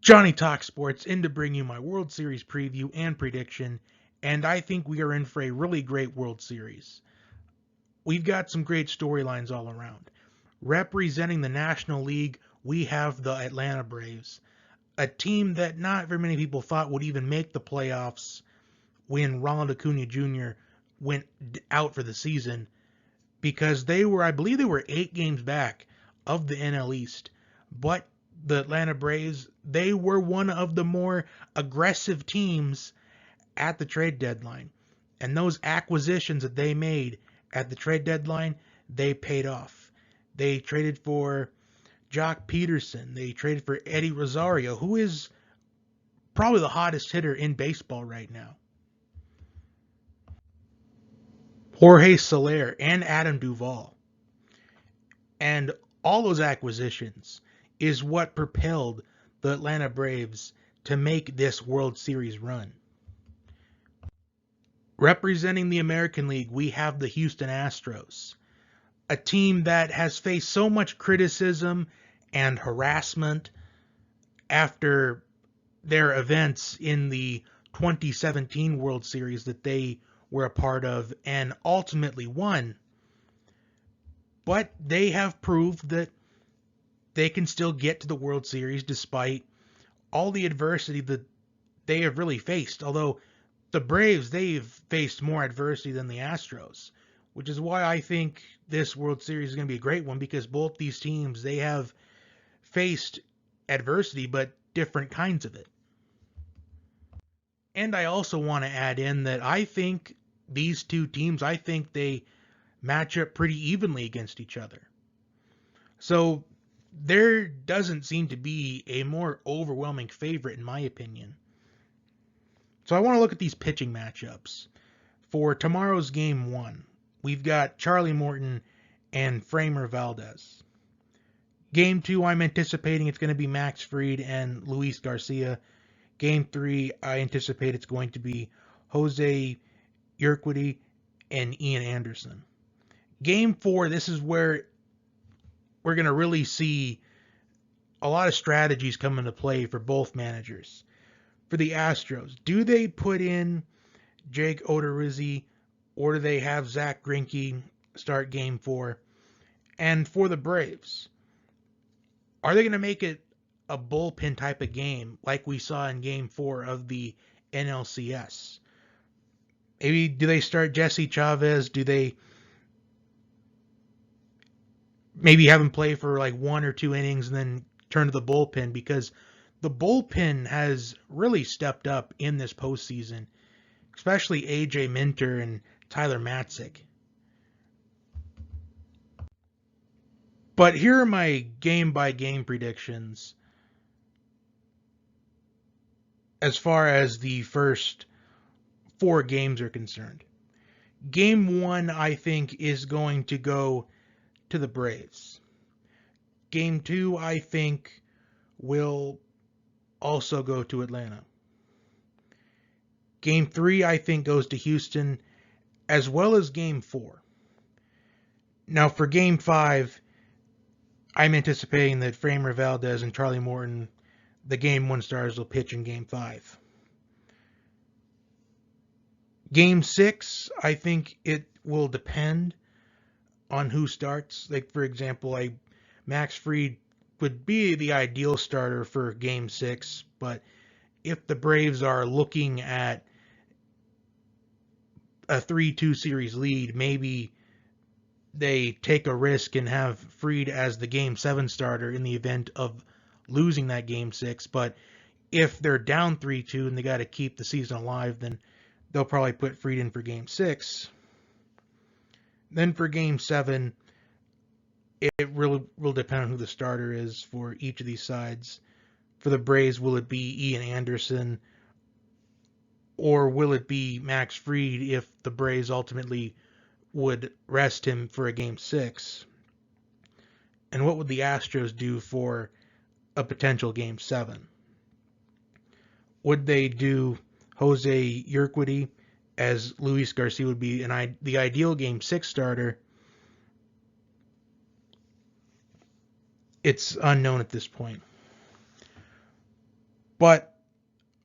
Johnny Talk Sports in to bring you my World Series preview and prediction, and I think we are in for a really great World Series. We've got some great storylines all around. Representing the National League, we have the Atlanta Braves, a team that not very many people thought would even make the playoffs when Ronald Acuna Jr. went out for the season, because I believe they were 8 games back of the NL East. But the Atlanta Braves, they were one of the more aggressive teams at the trade deadline. And those acquisitions that they made at the trade deadline, they paid off. They traded for Jock Peterson. They traded for Eddie Rosario, who is probably the hottest hitter in baseball right now. Jorge Soler and Adam Duvall. And all those acquisitions is what propelled the Atlanta Braves to make this World Series run. Representing the American League, we have the Houston Astros, a team that has faced so much criticism and harassment after their events in the 2017 World Series that they were a part of and ultimately won. But they have proved that they can still get to the World Series despite all the adversity that they have really faced. Although the Braves, they've faced more adversity than the Astros, which is why I think this World Series is going to be a great one, because both these teams, they have faced adversity, but different kinds of it. And I also want to add in that I think these two teams, I think they match up pretty evenly against each other. So there doesn't seem to be a more overwhelming favorite in my opinion. So I want to look at these pitching matchups. For tomorrow's game 1, we've got Charlie Morton and Framber Valdez. Game 2, I'm anticipating it's going to be Max Fried and Luis Garcia. Game 3, I anticipate it's going to be Jose Urquidy and Ian Anderson. Game 4, this is where we're going to really see a lot of strategies come into play for both managers. For the Astros, do they put in Jake Odorizzi, or do they have Zach Greinke start Game 4? And for the Braves, are they going to make it a bullpen type of game like we saw in Game 4 of the NLCS? Maybe do they start Jesse Chavez? Do they maybe have him play for like 1 or 2 innings and then turn to the bullpen? Because the bullpen has really stepped up in this postseason, especially AJ Minter and Tyler Matzik. But here are my game-by-game predictions as far as the first 4 games are concerned. Game 1, I think, is going to go to the Braves. Game 2, I think, will also go to Atlanta. Game 3, I think, goes to Houston, as well as Game 4. Now, for Game 5, I'm anticipating that Framber Valdez and Charlie Morton, the Game 1 stars, will pitch in Game 5. Game 6, I think it will depend on who starts. Like, for example, Max Fried would be the ideal starter for Game 6, but if the Braves are looking at a 3-2 series lead, maybe they take a risk and have Fried as the Game 7 starter in the event of losing that Game 6. But if they're down 3-2 and they got to keep the season alive, then they'll probably put Fried in for Game 6. Then for Game 7, it really will depend on who the starter is for each of these sides. For the Braves, will it be Ian Anderson, or will it be Max Fried if the Braves ultimately would rest him for a Game 6? And what would the Astros do for a potential Game 7? Would they do Jose Urquidy, as Luis Garcia would be the ideal Game 6 starter? It's unknown at this point. But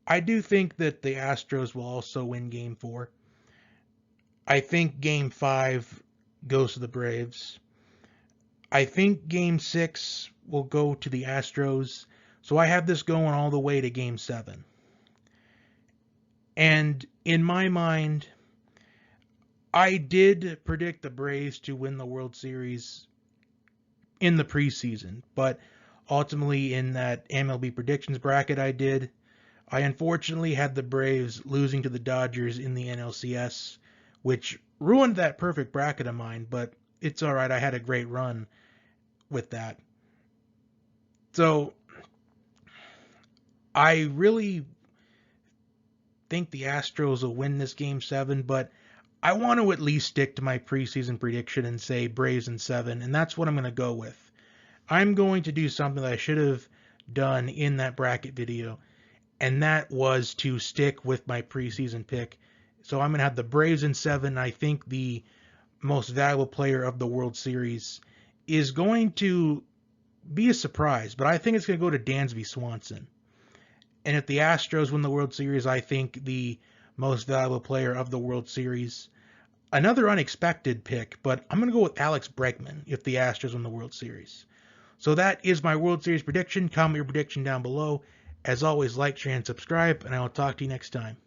I do think that the Astros will also win Game 4. I think Game 5 goes to the Braves. I think Game 6 will go to the Astros. So I have this going all the way to Game 7. And in my mind, I did predict the Braves to win the World Series in the preseason, but ultimately in that MLB predictions bracket I unfortunately had the Braves losing to the Dodgers in the NLCS, which ruined that perfect bracket of mine, but it's all right. I had a great run with that. So I really think the Astros will win this Game 7, but I want to at least stick to my preseason prediction and say Braves in 7, and that's what I'm going to go with. I'm going to do something that I should have done in that bracket video, and that was to stick with my preseason pick. So I'm going to have the Braves in 7. I think the most valuable player of the World Series is going to be a surprise, but I think it's going to go to Dansby Swanson. And if the Astros win the World Series, I think the most valuable player of the World Series, another unexpected pick, but I'm going to go with Alex Bregman if the Astros win the World Series. So that is my World Series prediction. Comment your prediction down below. As always, like, share, and subscribe, and I will talk to you next time.